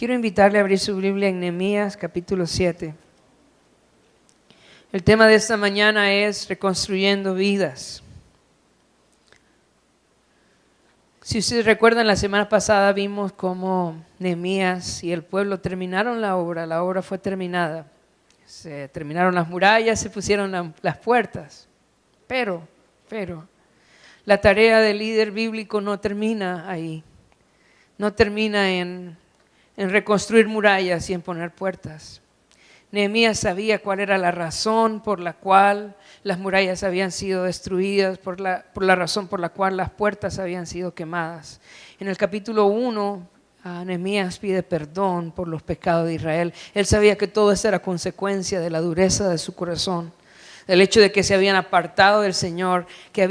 Quiero invitarle a abrir su Biblia en Nehemías capítulo 7. El tema de esta mañana es reconstruyendo vidas. Si ustedes recuerdan, la semana pasada vimos cómo Nehemías y el pueblo terminaron la obra fue terminada. Se terminaron las murallas, se pusieron las puertas. Pero, la tarea del líder bíblico no termina ahí. No termina en reconstruir murallas y en poner puertas. Nehemías sabía cuál era la razón por la cual las murallas habían sido destruidas, por la razón por la cual las puertas habían sido quemadas. En el capítulo 1, Nehemías pide perdón por los pecados de Israel. Él sabía que todo esto era consecuencia de la dureza de su corazón, del hecho de que se habían apartado del Señor, que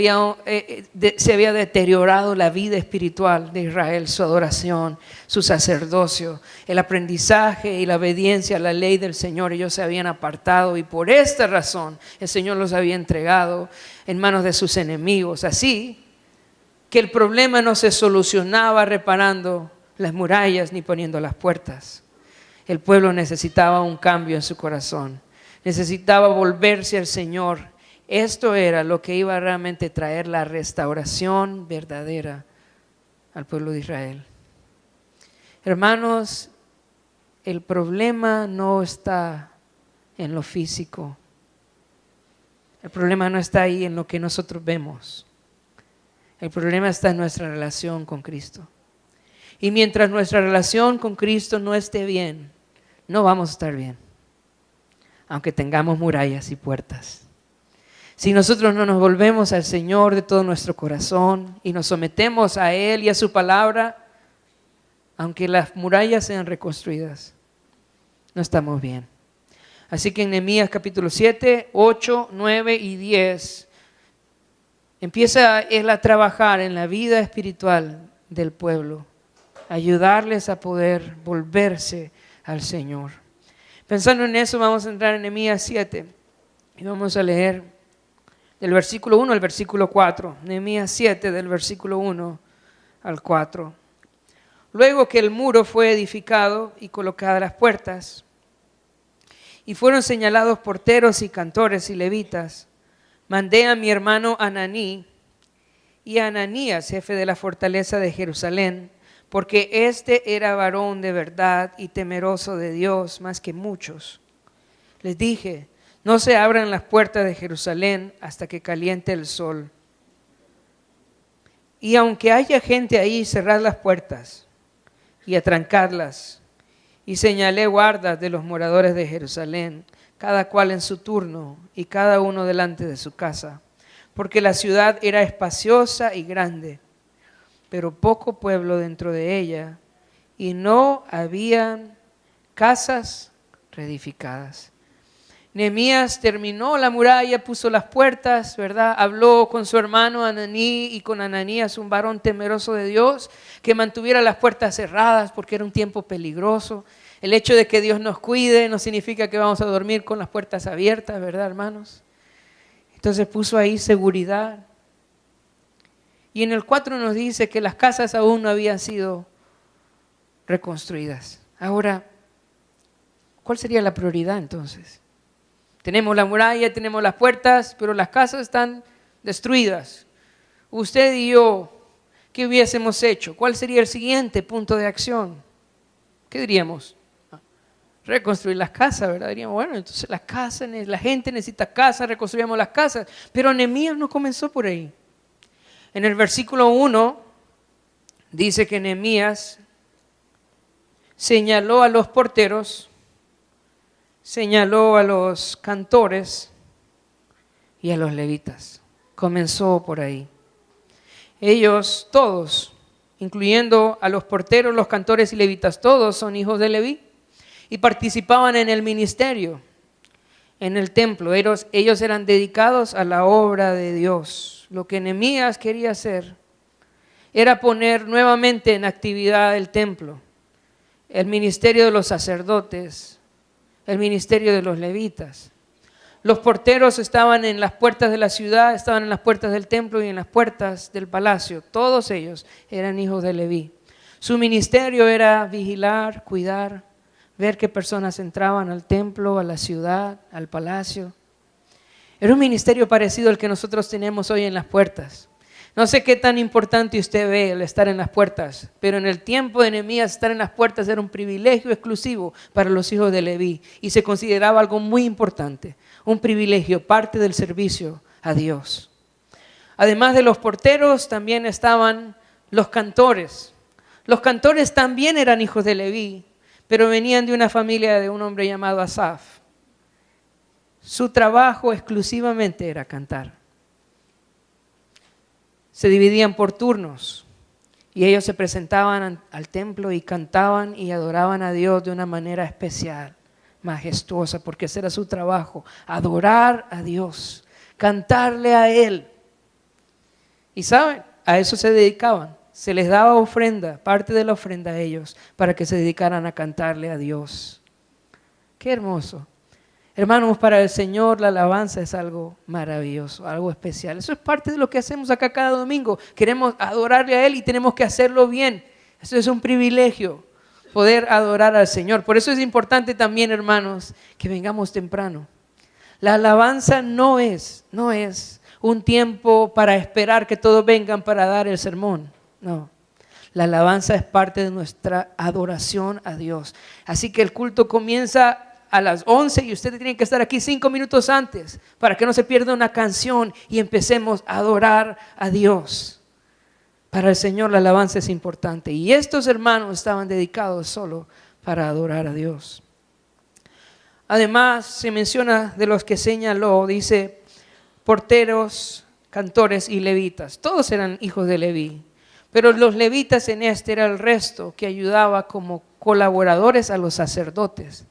se había deteriorado la vida espiritual de Israel, su adoración, su sacerdocio, el aprendizaje y la obediencia a la ley del Señor. Ellos se habían apartado y por esta razón el Señor los había entregado en manos de sus enemigos. Así que el problema no se solucionaba reparando las murallas ni poniendo las puertas. El pueblo necesitaba un cambio en su corazón. Necesitaba volverse al Señor. Esto era lo que iba a realmente traer la restauración verdadera al pueblo de Israel. Hermanos, el problema no está en lo físico. El problema no está ahí en lo que nosotros vemos. El problema está en nuestra relación con Cristo. Y mientras nuestra relación con Cristo no esté bien, no vamos a estar bien, aunque tengamos murallas y puertas. Si nosotros no nos volvemos al Señor de todo nuestro corazón y nos sometemos a Él y a su palabra, aunque las murallas sean reconstruidas, no estamos bien. Así que en Nehemías capítulo 7, 8, 9 y 10 empieza Él a trabajar en la vida espiritual del pueblo, ayudarles a poder volverse al Señor. Pensando en eso, vamos a entrar en Nehemías 7 y vamos a leer del versículo 1 al versículo 4. Nehemías 7 del versículo 1 al 4. Luego que el muro fue edificado y colocadas las puertas, y fueron señalados porteros y cantores y levitas, mandé a mi hermano Ananí y a Ananías, jefe de la fortaleza de Jerusalén, porque este era varón de verdad y temeroso de Dios más que muchos. Les dije, no se abran las puertas de Jerusalén hasta que caliente el sol. Y aunque haya gente ahí, cerrad las puertas y atrancadlas. Y señalé guardas de los moradores de Jerusalén, cada cual en su turno y cada uno delante de su casa, porque la ciudad era espaciosa y grande, pero poco pueblo dentro de ella, y no habían casas reedificadas. Nehemías terminó la muralla, puso las puertas, ¿verdad? Habló con su hermano Ananí y con Ananías, un varón temeroso de Dios, que mantuviera las puertas cerradas porque era un tiempo peligroso. El hecho de que Dios nos cuide no significa que vamos a dormir con las puertas abiertas, ¿verdad, hermanos? Entonces puso ahí seguridad. Y en el 4 nos dice que las casas aún no habían sido reconstruidas. Ahora, ¿cuál sería la prioridad entonces? Tenemos la muralla, tenemos las puertas, pero las casas están destruidas. Usted y yo, ¿qué hubiésemos hecho? ¿Cuál sería el siguiente punto de acción? ¿Qué diríamos? Reconstruir las casas, ¿verdad? Diríamos, bueno, entonces las casas, la gente necesita casas, reconstruyamos las casas. Pero Nehemías no comenzó por ahí. En el versículo 1 dice que Nehemías señaló a los porteros, señaló a los cantores y a los levitas. Comenzó por ahí. Ellos todos, incluyendo a los porteros, los cantores y levitas, todos son hijos de Leví y participaban en el ministerio, en el templo. Ellos eran dedicados a la obra de Dios. Lo que Nehemías quería hacer era poner nuevamente en actividad el templo, el ministerio de los sacerdotes, el ministerio de los levitas. Los porteros estaban en las puertas de la ciudad, estaban en las puertas del templo y en las puertas del palacio. Todos ellos eran hijos de Leví. Su ministerio era vigilar, cuidar, ver qué personas entraban al templo, a la ciudad, al palacio. Era un ministerio parecido al que nosotros tenemos hoy en las puertas. No sé qué tan importante usted ve el estar en las puertas, pero en el tiempo de Nehemías estar en las puertas era un privilegio exclusivo para los hijos de Leví y se consideraba algo muy importante, un privilegio, parte del servicio a Dios. Además de los porteros, también estaban los cantores. Los cantores también eran hijos de Leví, pero venían de una familia de un hombre llamado Asaf. Su trabajo exclusivamente era cantar. Se dividían por turnos y ellos se presentaban al templo y cantaban y adoraban a Dios de una manera especial, majestuosa, porque ese era su trabajo, adorar a Dios, cantarle a Él. Y saben, a eso se dedicaban, se les daba ofrenda, parte de la ofrenda a ellos, para que se dedicaran a cantarle a Dios. Qué hermoso. Hermanos, para el Señor la alabanza es algo maravilloso, algo especial. Eso es parte de lo que hacemos acá cada domingo. Queremos adorarle a Él y tenemos que hacerlo bien. Eso es un privilegio, poder adorar al Señor. Por eso es importante también, hermanos, que vengamos temprano. La alabanza no es un tiempo para esperar que todos vengan para dar el sermón. No. La alabanza es parte de nuestra adoración a Dios. Así que el culto comienza a las 11 y usted tiene que estar aquí 5 minutos antes para que no se pierda una canción y empecemos a adorar a Dios. Para el Señor la alabanza es importante y estos hermanos estaban dedicados solo para adorar a Dios. Además se menciona de los que señaló, dice porteros, cantores y levitas. Todos eran hijos de Leví, pero los levitas en este era el resto que ayudaba como colaboradores a los sacerdotes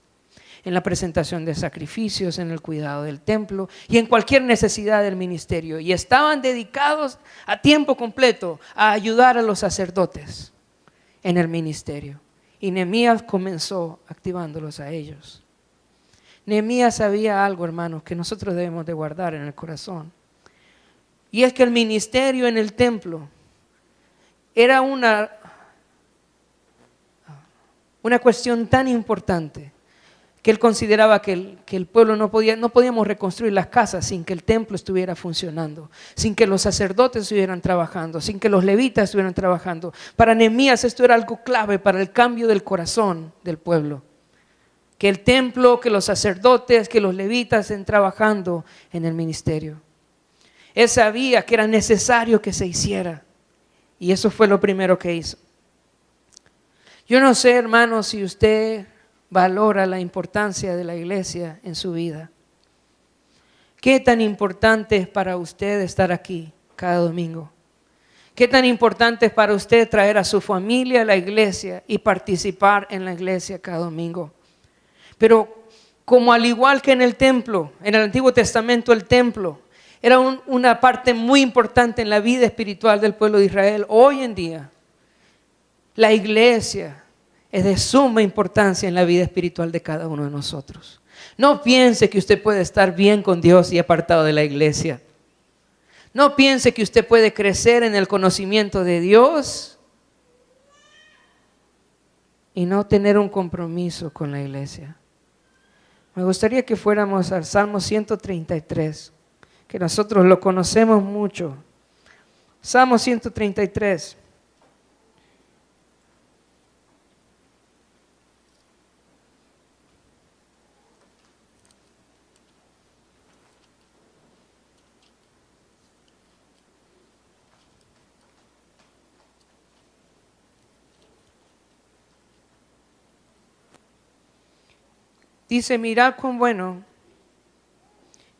en la presentación de sacrificios, en el cuidado del templo y en cualquier necesidad del ministerio. Y estaban dedicados a tiempo completo a ayudar a los sacerdotes en el ministerio. Y Nehemías comenzó activándolos a ellos. Nehemías sabía algo, hermanos, que nosotros debemos de guardar en el corazón. Y es que el ministerio en el templo era una cuestión tan importante que él consideraba que el pueblo no podíamos reconstruir las casas sin que el templo estuviera funcionando, sin que los sacerdotes estuvieran trabajando, sin que los levitas estuvieran trabajando. Para Nehemías esto era algo clave para el cambio del corazón del pueblo. Que el templo, que los sacerdotes, que los levitas estén trabajando en el ministerio. Él sabía que era necesario que se hiciera y eso fue lo primero que hizo. Yo no sé, hermanos, si usted valora la importancia de la iglesia en su vida. ¿Qué tan importante es para usted estar aquí cada domingo? ¿Qué tan importante es para usted traer a su familia a la iglesia y participar en la iglesia cada domingo? Pero como al igual que en el templo, en el Antiguo Testamento el templo era una parte muy importante en la vida espiritual del pueblo de Israel, hoy en día la iglesia es de suma importancia en la vida espiritual de cada uno de nosotros. No piense que usted puede estar bien con Dios y apartado de la iglesia. No piense que usted puede crecer en el conocimiento de Dios y no tener un compromiso con la iglesia. Me gustaría que fuéramos al Salmo 133, que nosotros lo conocemos mucho. Salmo 133. Dice, mirad cuán bueno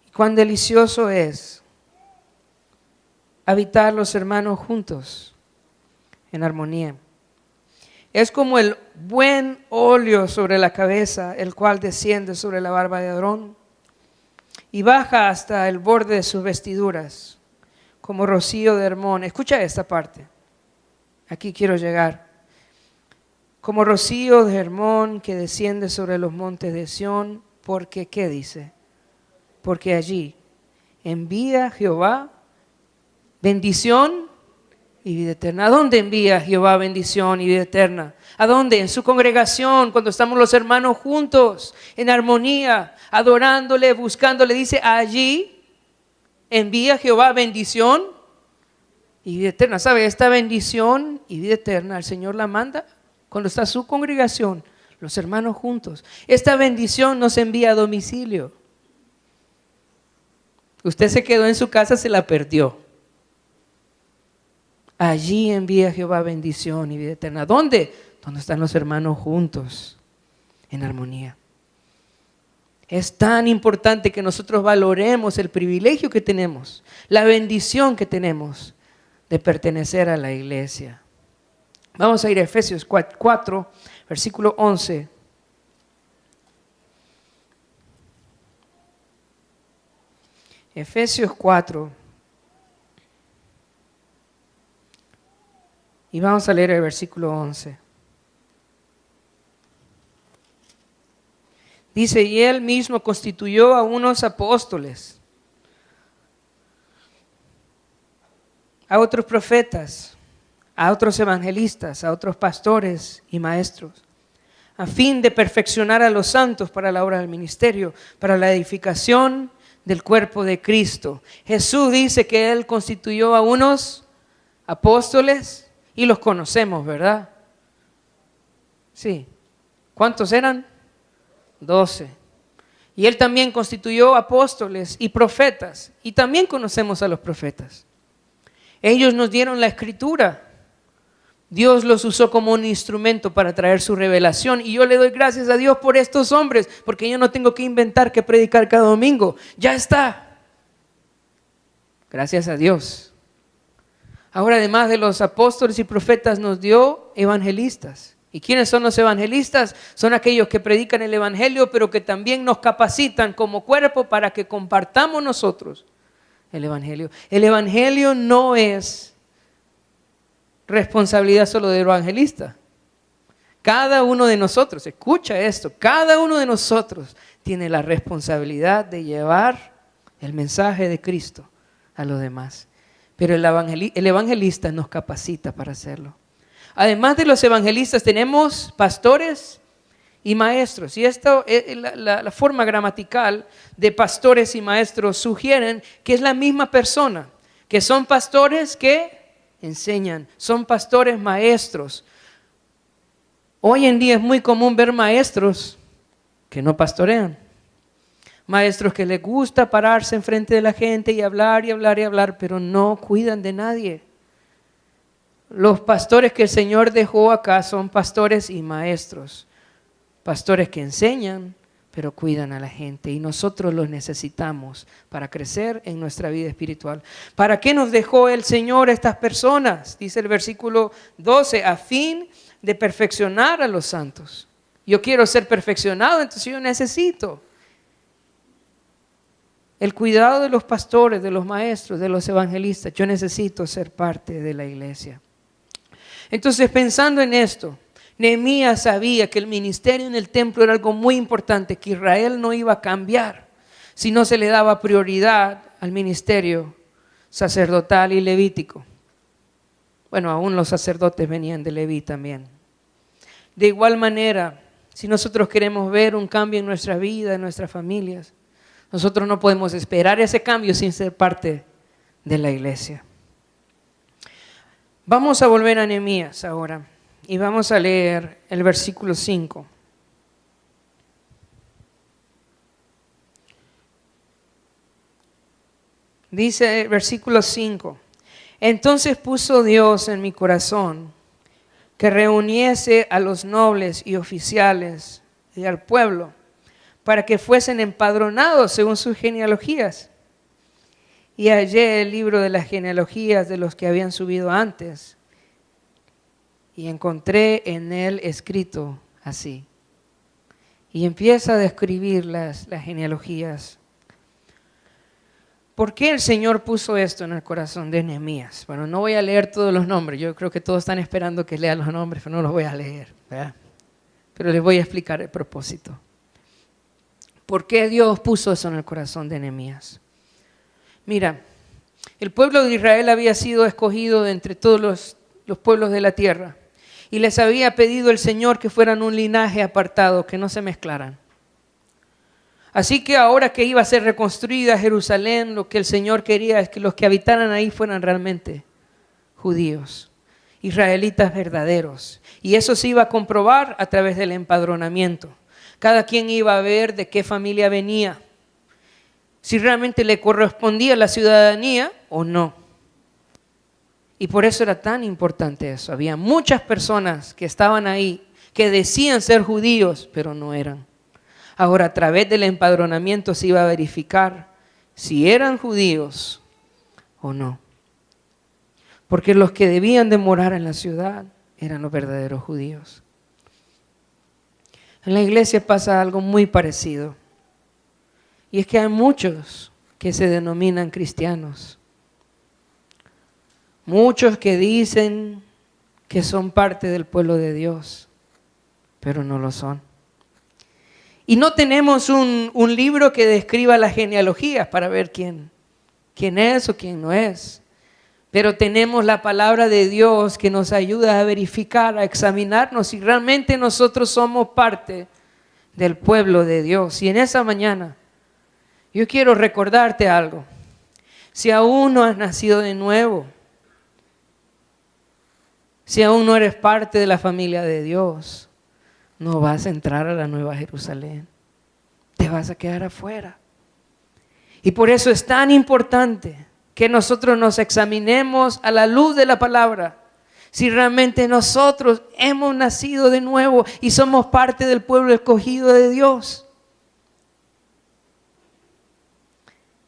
y cuán delicioso es habitar los hermanos juntos en armonía. Es como el buen óleo sobre la cabeza, el cual desciende sobre la barba de Aarón y baja hasta el borde de sus vestiduras, como rocío de Hermón. Escucha esta parte, aquí quiero llegar. Como rocío de Hermón que desciende sobre los montes de Sión, porque, ¿qué dice? Porque allí envía Jehová bendición y vida eterna. ¿A dónde envía Jehová bendición y vida eterna? ¿A dónde? En su congregación, cuando estamos los hermanos juntos, en armonía, adorándole, buscándole. Dice, allí envía Jehová bendición y vida eterna. ¿Sabe? Esta bendición y vida eterna el Señor la manda cuando está su congregación, los hermanos juntos. Esta bendición nos envía a domicilio. Usted se quedó en su casa, se la perdió. Allí envía Jehová bendición y vida eterna. ¿Dónde? Donde están los hermanos juntos, en armonía. Es tan importante que nosotros valoremos el privilegio que tenemos, la bendición que tenemos de pertenecer a la iglesia. Vamos a ir a Efesios 4, versículo 11. Efesios 4. Y vamos a leer el versículo 11. Dice, y él mismo constituyó a unos apóstoles, a otros profetas, a otros evangelistas, a otros pastores y maestros, a fin de perfeccionar a los santos para la obra del ministerio, para la edificación del cuerpo de Cristo. Jesús dice que él constituyó a unos apóstoles y los conocemos, ¿verdad? Sí. ¿Cuántos eran? 12. Y él también constituyó apóstoles y profetas, y también conocemos a los profetas. Ellos nos dieron la escritura. Dios los usó como un instrumento para traer su revelación, y yo le doy gracias a Dios por estos hombres, porque yo no tengo que inventar qué predicar cada domingo. Ya está. Gracias a Dios. Ahora, además de los apóstoles y profetas, nos dio evangelistas. ¿Y quiénes son los evangelistas? Son aquellos que predican el evangelio, pero que también nos capacitan como cuerpo para que compartamos nosotros el evangelio. El evangelio no es responsabilidad solo del evangelista. Cada uno de nosotros, escucha esto, cada uno de nosotros tiene la responsabilidad de llevar el mensaje de Cristo a los demás. Pero el evangelista nos capacita para hacerlo. Además de los evangelistas tenemos pastores y maestros. Y esto, la forma gramatical de pastores y maestros sugieren que es la misma persona, que son pastores que enseñan, son pastores maestros. Hoy en día es muy común ver maestros que no pastorean. Maestros que les gusta pararse enfrente de la gente y hablar y hablar y hablar, pero no cuidan de nadie. Los pastores que el Señor dejó acá son pastores y maestros. Pastores que enseñan, pero cuidan a la gente. Y nosotros los necesitamos para crecer en nuestra vida espiritual. ¿Para qué nos dejó el Señor a estas personas? Dice el versículo 12, a fin de perfeccionar a los santos. Yo quiero ser perfeccionado, entonces yo necesito el cuidado de los pastores, de los maestros, de los evangelistas. Yo necesito ser parte de la iglesia. Entonces, pensando en esto, Nehemías sabía que el ministerio en el templo era algo muy importante, que Israel no iba a cambiar si no se le daba prioridad al ministerio sacerdotal y levítico. Bueno, aún los sacerdotes venían de Leví también. De igual manera, si nosotros queremos ver un cambio en nuestra vida, en nuestras familias, nosotros no podemos esperar ese cambio sin ser parte de la iglesia. Vamos a volver a Nehemías ahora y vamos a leer el versículo 5. Dice el versículo 5, entonces puso Dios en mi corazón que reuniese a los nobles y oficiales y al pueblo para que fuesen empadronados según sus genealogías. Y hallé el libro de las genealogías de los que habían subido antes y encontré en él escrito así. Y empieza a describir las genealogías. ¿Por qué el Señor puso esto en el corazón de Nehemías? Bueno, no voy a leer todos los nombres. Yo creo que todos están esperando que lea los nombres, pero no los voy a leer, ¿verdad? Pero les voy a explicar el propósito. ¿Por qué Dios puso eso en el corazón de Nehemías? Mira, El pueblo de Israel había sido escogido de entre todos los pueblos de la tierra y les había pedido el Señor que fueran un linaje apartado, que no se mezclaran. Así que ahora que iba a ser reconstruida Jerusalén, lo que el Señor quería es que los que habitaran ahí fueran realmente judíos, israelitas verdaderos. Y eso se iba a comprobar a través del empadronamiento. Cada quien iba a ver de qué familia venía, si realmente le correspondía la ciudadanía o no. Y por eso era tan importante eso. Había muchas personas que estaban ahí, que decían ser judíos, pero no eran. Ahora, a través del empadronamiento se iba a verificar si eran judíos o no. Porque los que debían de morar en la ciudad eran los verdaderos judíos. En la iglesia pasa algo muy parecido. Y es que hay muchos que se denominan cristianos. Muchos que dicen que son parte del pueblo de Dios, pero no lo son. Y no tenemos un libro que describa las genealogías para ver quién es o quién no es. Pero tenemos la palabra de Dios que nos ayuda a verificar, a examinarnos si realmente nosotros somos parte del pueblo de Dios. Y en esa mañana yo quiero recordarte algo. Si aún no has nacido de nuevo, si aún no eres parte de la familia de Dios, no vas a entrar a la Nueva Jerusalén. Te vas a quedar afuera. Y por eso es tan importante que nosotros nos examinemos a la luz de la palabra. Si realmente nosotros hemos nacido de nuevo y somos parte del pueblo escogido de Dios.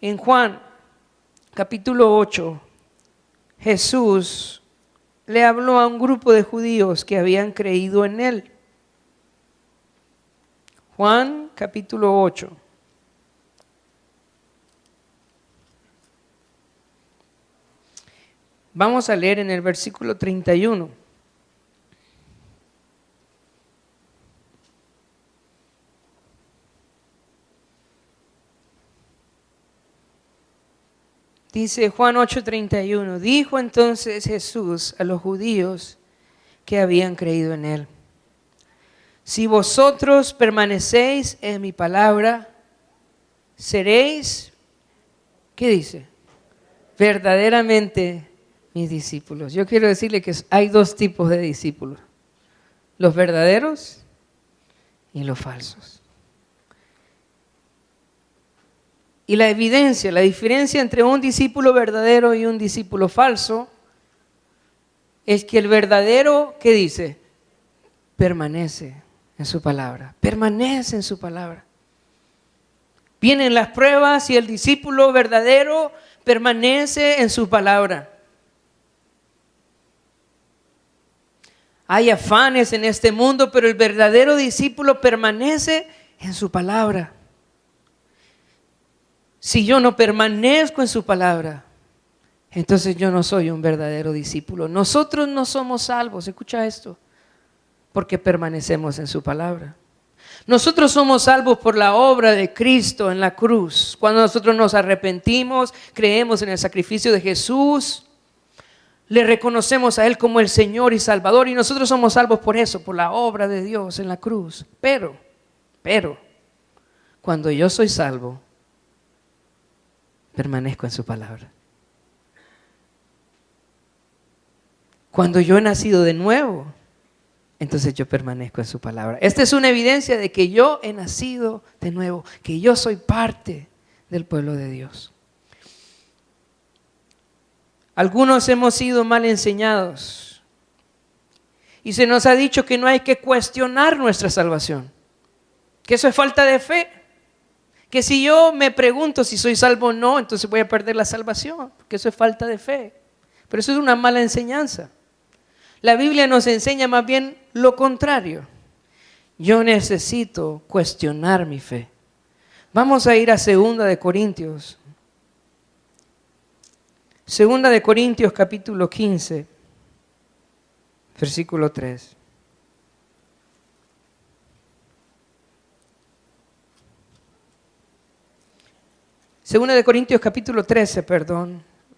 En Juan, capítulo 8, Jesús le habló a un grupo de judíos que habían creído en él. Juan capítulo 8. Vamos a leer en el versículo 31. Dice Juan 8:31, dijo entonces Jesús a los judíos que habían creído en él: si vosotros permanecéis en mi palabra, seréis, ¿qué dice? Verdaderamente mis discípulos. Yo quiero decirle que hay dos tipos de discípulos: los verdaderos y los falsos. Y la evidencia, la diferencia entre un discípulo verdadero y un discípulo falso es que el verdadero, ¿qué dice? Permanece en su palabra, permanece en su palabra. Vienen las pruebas y el discípulo verdadero permanece en su palabra. Hay afanes en este mundo, pero el verdadero discípulo permanece en su palabra. Si yo no permanezco en su palabra, entonces yo no soy un verdadero discípulo. Nosotros no somos salvos, escucha esto, porque permanecemos en su palabra. Nosotros somos salvos por la obra de Cristo en la cruz. Cuando nosotros nos arrepentimos, creemos en el sacrificio de Jesús, le reconocemos a Él como el Señor y Salvador, y nosotros somos salvos por eso, por la obra de Dios en la cruz. Pero, cuando yo soy salvo, permanezco en su palabra. Cuando yo he nacido de nuevo, entonces yo permanezco en su palabra. Esta es una evidencia de que yo he nacido de nuevo, que yo soy parte del pueblo de Dios. Algunos hemos sido mal enseñados y se nos ha dicho que no hay que cuestionar nuestra salvación, que eso es falta de fe, que si yo me pregunto si soy salvo o no, entonces voy a perder la salvación, porque eso es falta de fe. Pero eso es una mala enseñanza. La Biblia nos enseña más bien lo contrario. Yo necesito cuestionar mi fe. Vamos a ir a 2 de Corintios. 2 de Corintios capítulo 15, versículo 3. Segunda de Corintios capítulo 13,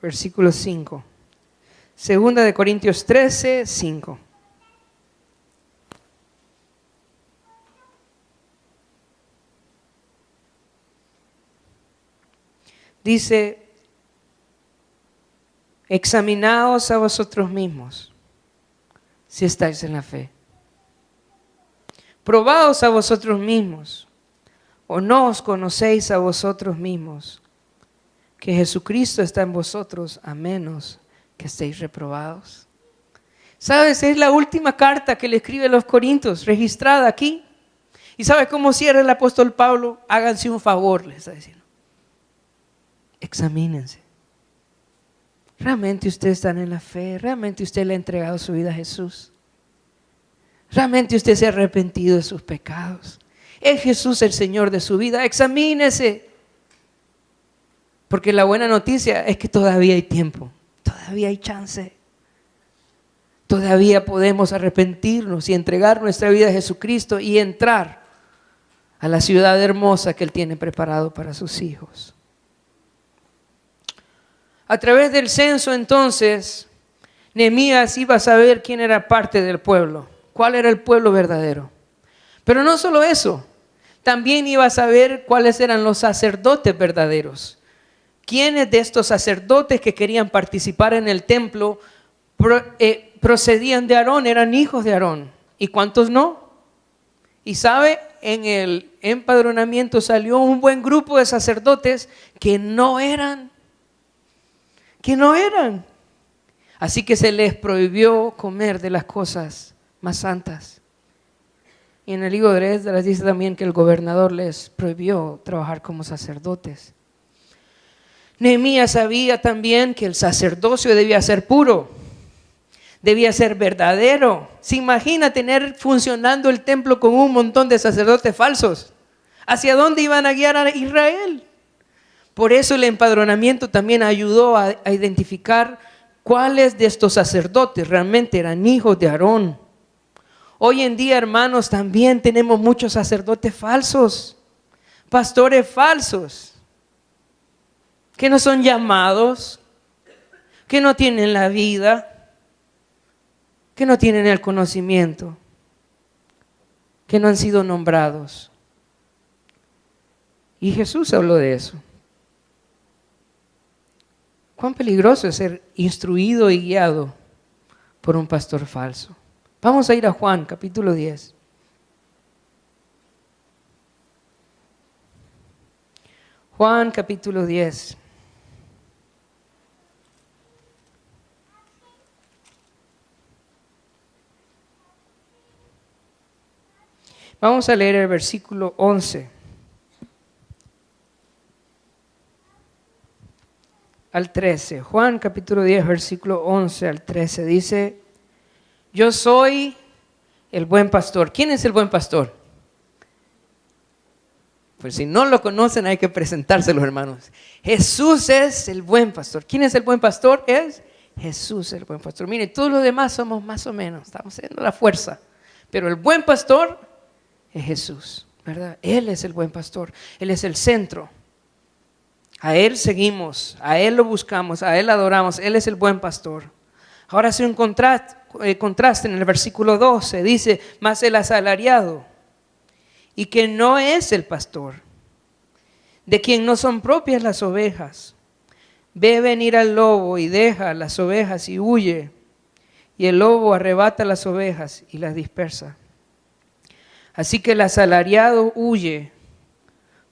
versículo 5. Segunda de Corintios 13, 5. Dice, examinaos a vosotros mismos si estáis en la fe. Probaos a vosotros mismos, o no os conocéis a vosotros mismos, que Jesucristo está en vosotros, a menos que estéis reprobados. ¿Sabes? Es la última carta que le escribe a los Corintios, registrada aquí. ¿Y sabes cómo cierra el apóstol Pablo? Háganse un favor, les está diciendo. Examínense. ¿Realmente ustedes están en la fe? ¿Realmente usted le ha entregado su vida a Jesús? ¿Realmente usted se ha arrepentido de sus pecados? ¿Es Jesús el Señor de su vida? Examínese. Porque la buena noticia es que todavía hay tiempo, todavía hay chance. Todavía podemos arrepentirnos y entregar nuestra vida a Jesucristo y entrar a la ciudad hermosa que Él tiene preparado para sus hijos. A través del censo entonces, Nehemías iba a saber quién era parte del pueblo, cuál era el pueblo verdadero. Pero no solo eso, también iba a saber cuáles eran los sacerdotes verdaderos. ¿Quiénes de estos sacerdotes que querían participar en el templo procedían de Aarón, eran hijos de Aarón? ¿Y cuántos no? Y sabe, en el empadronamiento salió un buen grupo de sacerdotes que no eran. Así que se les prohibió comer de las cosas más santas. Y en el libro de Esdras dice también que el gobernador les prohibió trabajar como sacerdotes. Nehemías sabía también que el sacerdocio debía ser puro, debía ser verdadero. ¿Se imagina tener funcionando el templo con un montón de sacerdotes falsos? ¿Hacia dónde iban a guiar a Israel? Por eso el empadronamiento también ayudó a identificar cuáles de estos sacerdotes realmente eran hijos de Aarón. Hoy en día, hermanos, también tenemos muchos sacerdotes falsos, pastores falsos, que no son llamados, que no tienen la vida, que no tienen el conocimiento, que no han sido nombrados. Y Jesús habló de eso. Cuán peligroso es ser instruido y guiado por un pastor falso. Vamos a ir a Juan, capítulo 10. Juan, capítulo 10. Vamos a leer el versículo 11 al 13. Juan capítulo 10, versículo 11 al 13 dice: yo soy el buen pastor. ¿Quién es el buen pastor? Pues si no lo conocen hay que presentárselo, hermanos. Jesús es el buen pastor. ¿Quién es el buen pastor? Es Jesús el buen pastor. Miren, todos los demás somos más o menos, estamos haciendo la fuerza. Pero el buen pastor es Jesús, ¿verdad? Él es el buen pastor, Él es el centro. A Él seguimos, a Él lo buscamos, a Él adoramos, Él es el buen pastor. Ahora hace un contraste en el versículo 12, dice: mas el asalariado, y que no es el pastor, de quien no son propias las ovejas, ve venir al lobo y deja las ovejas y huye, y el lobo arrebata las ovejas y las dispersa. Así que el asalariado huye,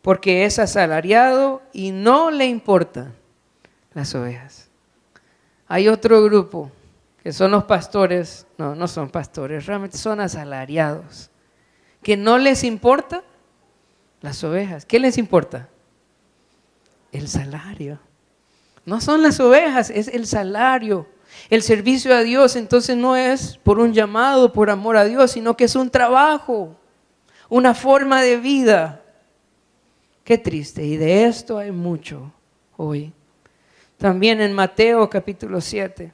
porque es asalariado y no le importan las ovejas. Hay otro grupo que son los pastores, no son pastores, realmente son asalariados, que no les importa las ovejas. ¿Qué les importa? El salario. No son las ovejas, es el salario. El servicio a Dios entonces no es por un llamado, por amor a Dios, sino que es un trabajo, una forma de vida. Qué triste, y de esto hay mucho hoy. También en Mateo capítulo 7.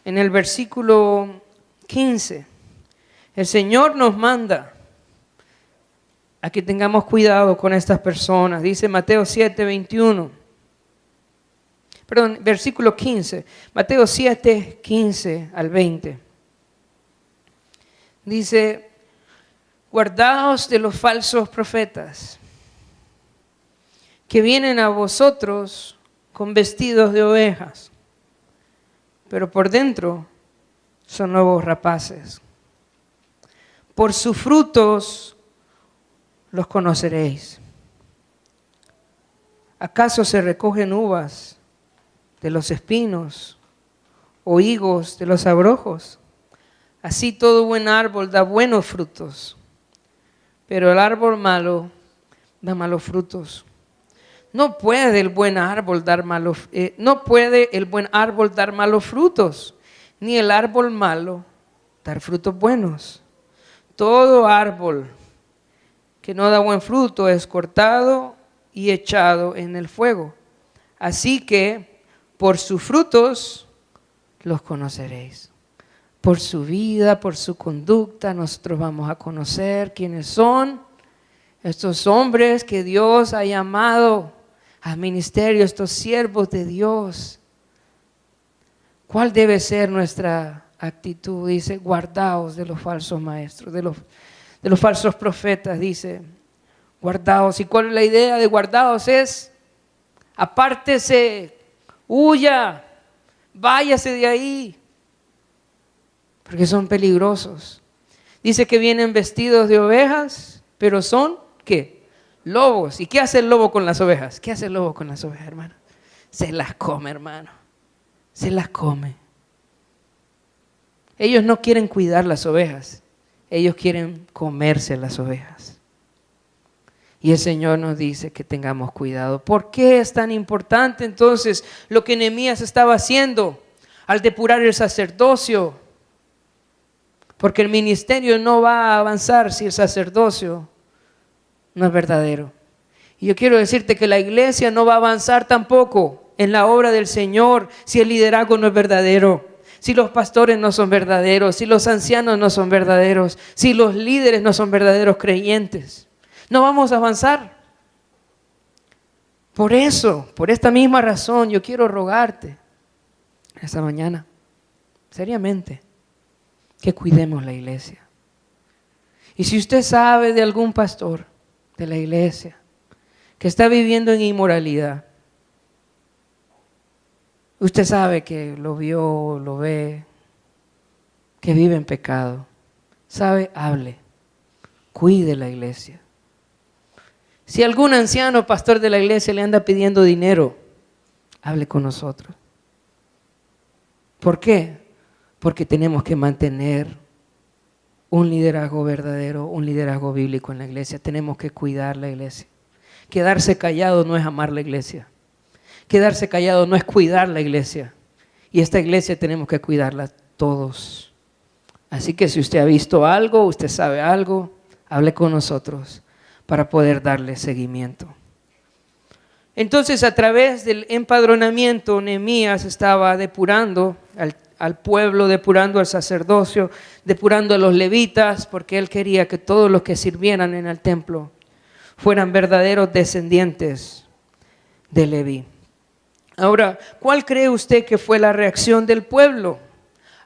En el versículo 15, el Señor nos manda a que tengamos cuidado con estas personas. Dice Mateo 7, 21. Perdón, versículo 15. Mateo 7, 15 al 20. Dice, guardaos de los falsos profetas, que vienen a vosotros con vestidos de ovejas, pero por dentro son lobos rapaces. Por sus frutos los conoceréis. ¿Acaso se recogen uvas de los espinos o higos de los abrojos? Así todo buen árbol da buenos frutos, pero el árbol malo da malos frutos. No puede el buen árbol dar malos frutos, ni el árbol malo dar frutos buenos. Todo árbol que no da buen fruto es cortado y echado en el fuego. Así que por sus frutos los conoceréis. Por su vida, por su conducta, nosotros vamos a conocer quiénes son estos hombres que Dios ha llamado al ministerio, estos siervos de Dios. ¿Cuál debe ser nuestra actitud? Dice, guardaos de los falsos maestros, de los falsos profetas, dice, guardaos. ¿Y cuál es la idea de guardaos? Es, apártese, huya, váyase de ahí, porque son peligrosos. Dice que vienen vestidos de ovejas, pero son, ¿qué? Lobos. ¿Y qué hace el lobo con las ovejas? ¿Qué hace el lobo con las ovejas, hermano? Se las come, hermano. Se las come. Ellos no quieren cuidar las ovejas, ellos quieren comerse las ovejas. Y el Señor nos dice que tengamos cuidado. ¿Por qué es tan importante entonces lo que Nehemías estaba haciendo al depurar el sacerdocio? Porque el ministerio no va a avanzar si el sacerdocio no es verdadero. Y yo quiero decirte que la iglesia no va a avanzar tampoco en la obra del Señor si el liderazgo no es verdadero, si los pastores no son verdaderos, si los ancianos no son verdaderos, si los líderes no son verdaderos creyentes. No vamos a avanzar. Por eso, por esta misma razón, yo quiero rogarte esta mañana, seriamente, que cuidemos la iglesia. Y si usted sabe de algún pastor de la iglesia que está viviendo en inmoralidad, usted sabe que lo vio, lo ve, que vive en pecado, sabe, hable, cuide la iglesia. Si algún anciano pastor de la iglesia le anda pidiendo dinero, hable con nosotros. ¿Por qué? Porque tenemos que mantener un liderazgo verdadero, un liderazgo bíblico en la iglesia. Tenemos que cuidar la iglesia. Quedarse callado no es amar la iglesia. Quedarse callado no es cuidar la iglesia. Y esta iglesia tenemos que cuidarla todos. Así que si usted ha visto algo, usted sabe algo, hable con nosotros para poder darle seguimiento. Entonces, a través del empadronamiento, Nehemías estaba depurando al pueblo, depurando al sacerdocio, depurando a los levitas, porque él quería que todos los que sirvieran en el templo fueran verdaderos descendientes de Leví. Ahora, ¿cuál cree usted que fue la reacción del pueblo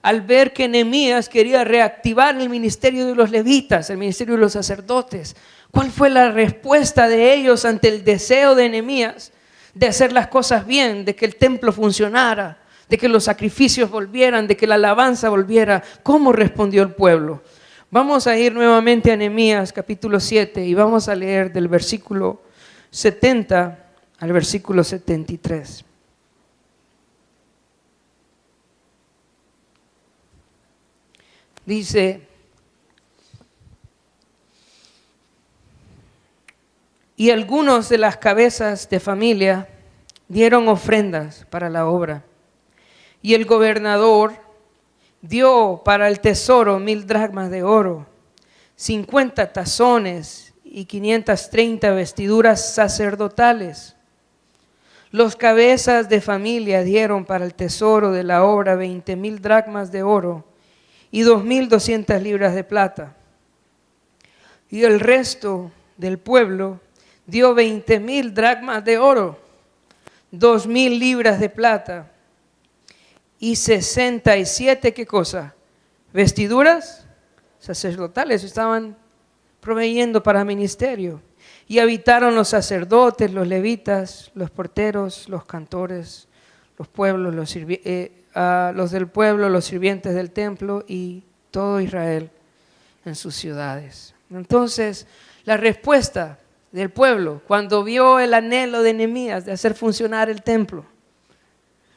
al ver que Nehemías quería reactivar el ministerio de los levitas, el ministerio de los sacerdotes? ¿Cuál fue la respuesta de ellos ante el deseo de Nehemías de hacer las cosas bien, de que el templo funcionara, de que los sacrificios volvieran, de que la alabanza volviera? ¿Cómo respondió el pueblo? Vamos a ir nuevamente a Nehemías capítulo 7 y vamos a leer del versículo 70 al versículo 73. Dice: y algunos de las cabezas de familia dieron ofrendas para la obra, y el gobernador dio para el tesoro 1000 dracmas de oro, 50 tazones y 530 vestiduras sacerdotales. Los cabezas de familia dieron para el tesoro de la obra 20,000 dracmas de oro y 2,200 libras de plata. Y el resto del pueblo dio 20,000 dracmas de oro, 2,000 libras de plata y 67, ¿qué cosa? Vestiduras sacerdotales estaban proveyendo para ministerio. Y habitaron los sacerdotes, los levitas, los porteros, los cantores, los pueblos, los del pueblo, los sirvientes del templo y todo Israel en sus ciudades. Entonces, la respuesta del pueblo, cuando vio el anhelo de Nehemías de hacer funcionar el templo,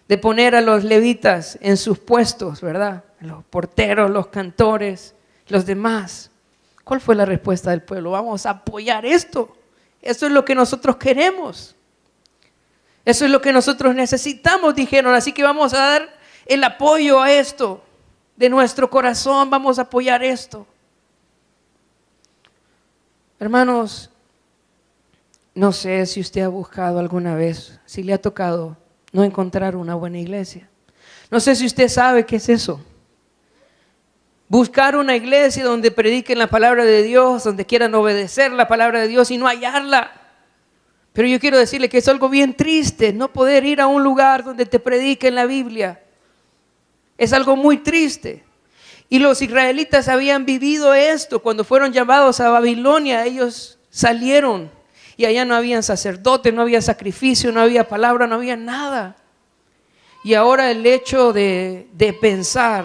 de poner a los levitas en sus puestos, ¿verdad? Los porteros, los cantores, los demás. ¿Cuál fue la respuesta del pueblo? Vamos a apoyar esto. Eso es lo que nosotros queremos. Eso es lo que nosotros necesitamos, dijeron. Así que vamos a dar el apoyo a esto. De nuestro corazón vamos a apoyar esto. Hermanos, no sé si usted ha buscado alguna vez, si le ha tocado no encontrar una buena iglesia. No sé si usted sabe qué es eso. Buscar una iglesia donde prediquen la palabra de Dios, donde quieran obedecer la palabra de Dios y no hallarla. Pero yo quiero decirle que es algo bien triste no poder ir a un lugar donde te prediquen la Biblia. Es algo muy triste. Y los israelitas habían vivido esto cuando fueron llamados a Babilonia. Ellos salieron y allá no habían sacerdotes, no había sacrificio, no había palabra, no había nada. Y ahora el hecho de pensar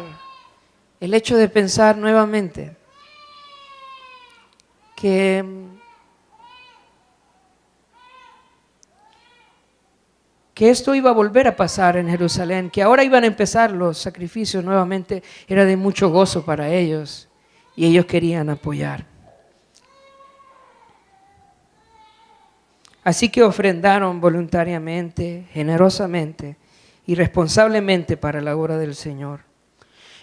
nuevamente que esto iba a volver a pasar en Jerusalén, que ahora iban a empezar los sacrificios nuevamente, era de mucho gozo para ellos y ellos querían apoyar. Así que ofrendaron voluntariamente, generosamente y responsablemente para la obra del Señor.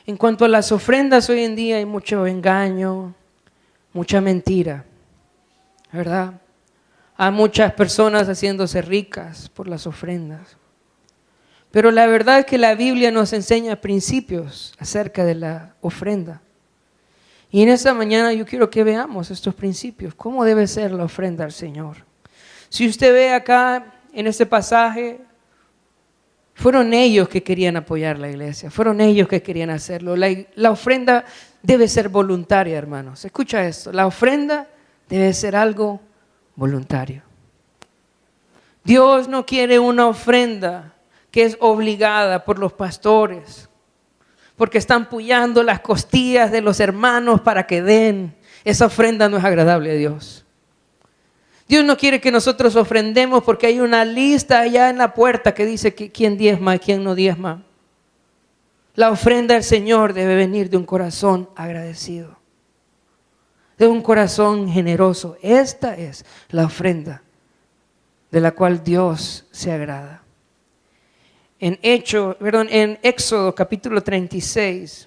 En cuanto a las ofrendas, hoy en día hay mucho engaño, mucha mentira, ¿verdad? Hay muchas personas haciéndose ricas por las ofrendas. Pero la verdad es que la Biblia nos enseña principios acerca de la ofrenda. Y en esta mañana yo quiero que veamos estos principios. ¿Cómo debe ser la ofrenda al Señor? Si usted ve acá en este pasaje, fueron ellos que querían apoyar la iglesia. Fueron ellos que querían hacerlo. La ofrenda debe ser voluntaria, hermanos. Escucha esto. La ofrenda debe ser algo voluntario. Dios no quiere una ofrenda que es obligada por los pastores, porque están pullando las costillas de los hermanos para que den. Esa ofrenda no es agradable a Dios. Dios no quiere que nosotros ofrendemos porque hay una lista allá en la puerta que dice que quién diezma y quién no diezma. La ofrenda del Señor debe venir de un corazón agradecido, de un corazón generoso. Esta es la ofrenda de la cual Dios se agrada. En Éxodo capítulo 36,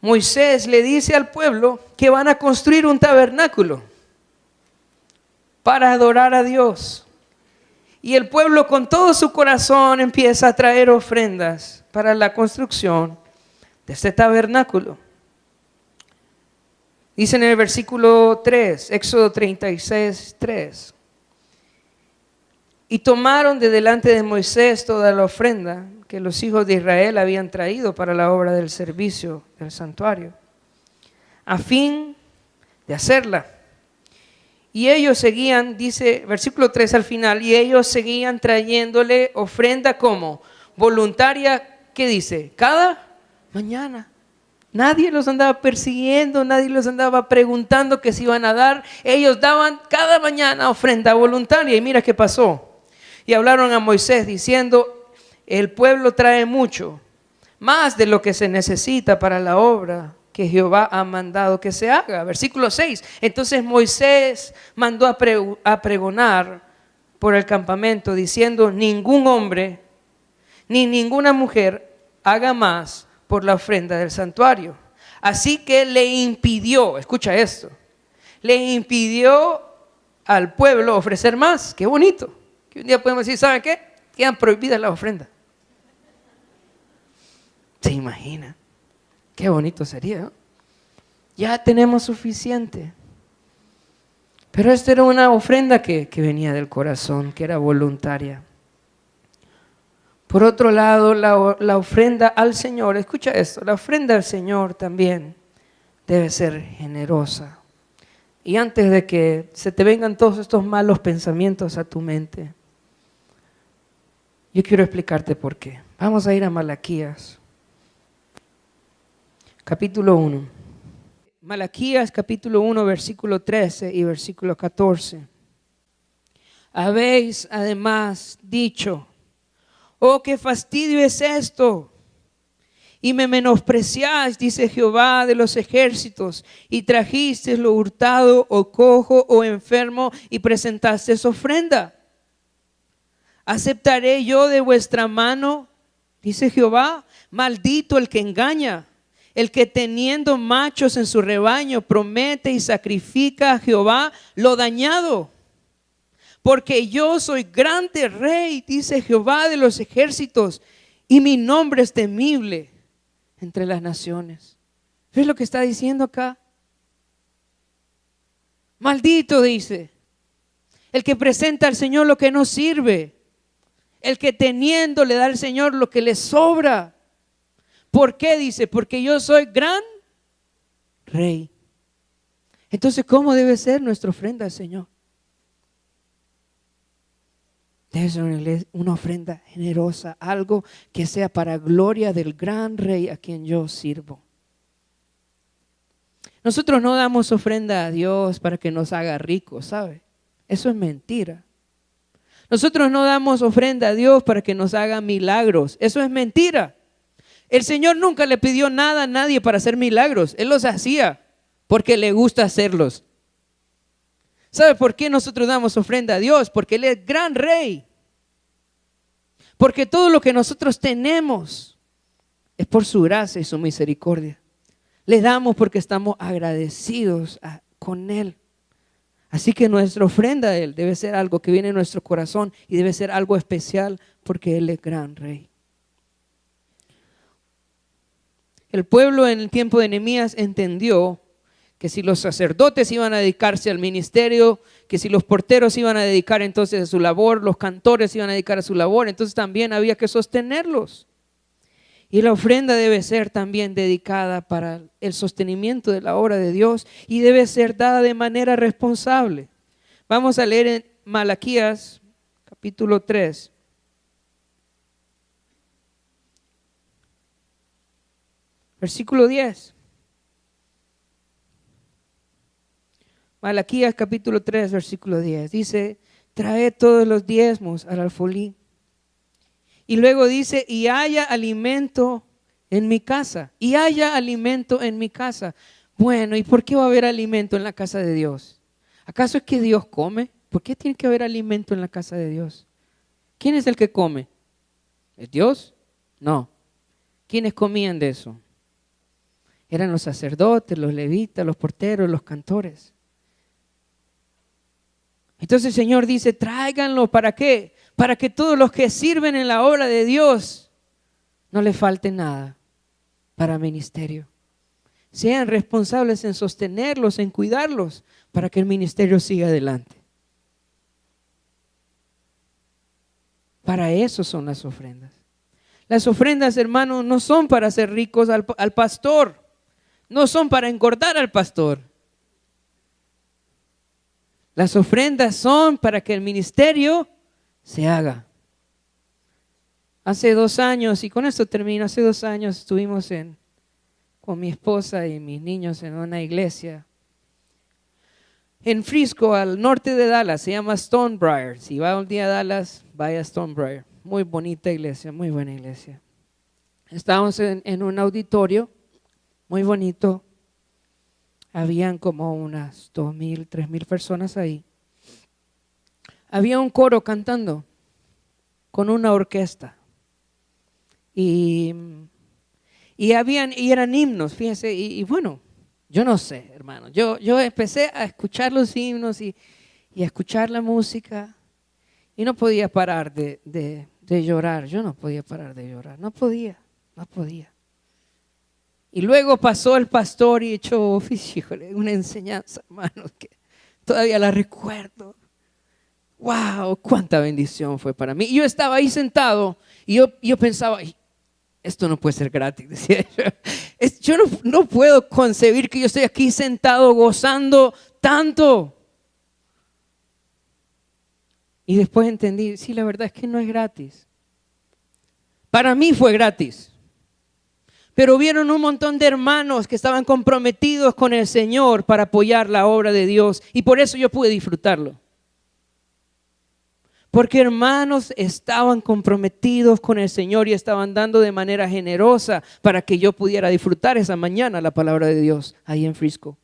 Moisés le dice al pueblo que van a construir un tabernáculo para adorar a Dios. Y el pueblo con todo su corazón empieza a traer ofrendas para la construcción de este tabernáculo. Dice en el versículo 3, Éxodo 36, 3. Y tomaron de delante de Moisés toda la ofrenda que los hijos de Israel habían traído para la obra del servicio del santuario, a fin de hacerla. Y ellos seguían, dice versículo 3 al final, y ellos seguían trayéndole ofrenda como voluntaria, ¿qué dice? Cada mañana. Nadie los andaba persiguiendo, nadie los andaba preguntando qué se iban a dar. Ellos daban cada mañana ofrenda voluntaria. Y mira qué pasó. Y hablaron a Moisés diciendo, el pueblo trae mucho, más de lo que se necesita para la obra que Jehová ha mandado que se haga. Versículo 6. Entonces Moisés mandó a pregonar por el campamento diciendo, ningún hombre ni ninguna mujer haga más por la ofrenda del santuario. Así que le impidió, escucha esto, le impidió al pueblo ofrecer más. Qué bonito. Que un día podemos decir, ¿saben qué? Quedan prohibidas las ofrendas. ¿Se imaginan? Qué bonito sería, ¿no? Ya tenemos suficiente. Pero esta era una ofrenda que venía del corazón, que era voluntaria. Por otro lado, la ofrenda al Señor, escucha esto, la ofrenda al Señor también debe ser generosa. Y antes de que se te vengan todos estos malos pensamientos a tu mente, yo quiero explicarte por qué. Vamos a ir a Malaquías, capítulo 1. Malaquías, capítulo 1, versículo 13 y versículo 14. Habéis además dicho: oh, qué fastidio es esto, y me menospreciáis, dice Jehová de los ejércitos, y trajisteis lo hurtado, o cojo, o enfermo, y presentasteis ofrenda. ¿Aceptaré yo de vuestra mano, dice Jehová? Maldito el que engaña, el que teniendo machos en su rebaño promete y sacrifica a Jehová lo dañado. Porque yo soy grande rey, dice Jehová de los ejércitos, y mi nombre es temible entre las naciones. ¿Ves lo que está diciendo acá? Maldito, dice, el que presenta al Señor lo que no sirve, el que teniendo le da al Señor lo que le sobra. ¿Por qué? Dice, porque yo soy gran rey. Entonces, ¿cómo debe ser nuestra ofrenda al Señor? Debe ser una ofrenda generosa, algo que sea para gloria del gran rey a quien yo sirvo. Nosotros no damos ofrenda a Dios para que nos haga ricos, ¿sabe? Eso es mentira. Nosotros no damos ofrenda a Dios para que nos haga milagros. Eso es mentira. El Señor nunca le pidió nada a nadie para hacer milagros. Él los hacía porque le gusta hacerlos. ¿Sabe por qué nosotros damos ofrenda a Dios? Porque Él es gran rey. Porque todo lo que nosotros tenemos es por su gracia y su misericordia. Le damos porque estamos agradecidos con Él. Así que nuestra ofrenda a Él debe ser algo que viene de nuestro corazón y debe ser algo especial porque Él es gran rey. El pueblo en el tiempo de Nehemías entendió que si los sacerdotes iban a dedicarse al ministerio, que si los porteros iban a dedicar entonces a su labor, los cantores iban a dedicar a su labor, entonces también había que sostenerlos. Y la ofrenda debe ser también dedicada para el sostenimiento de la obra de Dios y debe ser dada de manera responsable. Vamos a leer en Malaquías capítulo 3. Versículo 10. Malaquías capítulo 3, versículo 10. Dice, traed todos los diezmos al alfolí. Y luego dice, y haya alimento en mi casa. Y haya alimento en mi casa. Bueno, ¿y por qué va a haber alimento en la casa de Dios? ¿Acaso es que Dios come? ¿Por qué tiene que haber alimento en la casa de Dios? ¿Quién es el que come? ¿Es Dios? No. ¿Quiénes comían de eso? Eran los sacerdotes, los levitas, los porteros, los cantores. Entonces el Señor dice, tráiganlo, ¿para qué? Para que todos los que sirven en la obra de Dios no les falte nada para ministerio. Sean responsables en sostenerlos, en cuidarlos, para que el ministerio siga adelante. Para eso son las ofrendas. Las ofrendas, hermanos, no son para hacer ricos al pastor. No son para engordar al pastor. Las ofrendas son para que el ministerio se haga. Hace 2 años, y con esto termino, hace 2 años estuvimos con mi esposa y mis niños en una iglesia en Frisco, al norte de Dallas, se llama Stonebriar. Si va un día a Dallas, vaya a Stonebriar. Muy bonita iglesia, muy buena iglesia. Estábamos en un auditorio muy bonito. Habían como unas 2,000, 3,000 personas ahí. Había un coro cantando con una orquesta. Y eran himnos, fíjense. Y bueno, yo no sé, hermano. Yo empecé a escuchar los himnos y a escuchar la música. Y no podía parar de llorar. Yo no podía parar de llorar. No podía. Y luego pasó el pastor y echó, híjole, una enseñanza, hermanos, que todavía la recuerdo. ¡Wow! ¡Cuánta bendición fue para mí! Y yo estaba ahí sentado y yo pensaba, "Ay, esto no puede ser gratis", decía yo. Yo no puedo concebir que yo estoy aquí sentado gozando tanto. Y después entendí, sí, la verdad es que no es gratis. Para mí fue gratis. Pero vieron un montón de hermanos que estaban comprometidos con el Señor para apoyar la obra de Dios. Y por eso yo pude disfrutarlo. Porque hermanos estaban comprometidos con el Señor y estaban dando de manera generosa para que yo pudiera disfrutar esa mañana la palabra de Dios ahí en Frisco.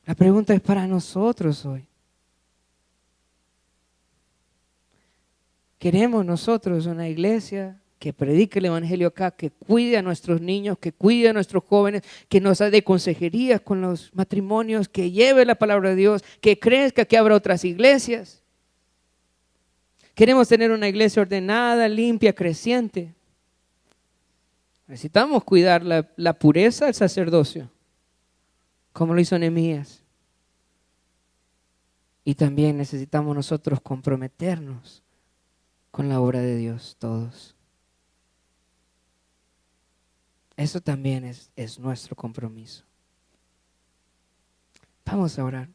La pregunta es para nosotros hoy. ¿Queremos nosotros una iglesia que predique el evangelio acá, que cuide a nuestros niños, que cuide a nuestros jóvenes, que nos dé consejerías con los matrimonios, que lleve la palabra de Dios, que crezca, que abra otras iglesias? Queremos tener una iglesia ordenada, limpia, creciente. Necesitamos cuidar la pureza del sacerdocio, como lo hizo Nehemías. Y también necesitamos nosotros comprometernos con la obra de Dios, todos. Eso también es nuestro compromiso. Vamos a orar.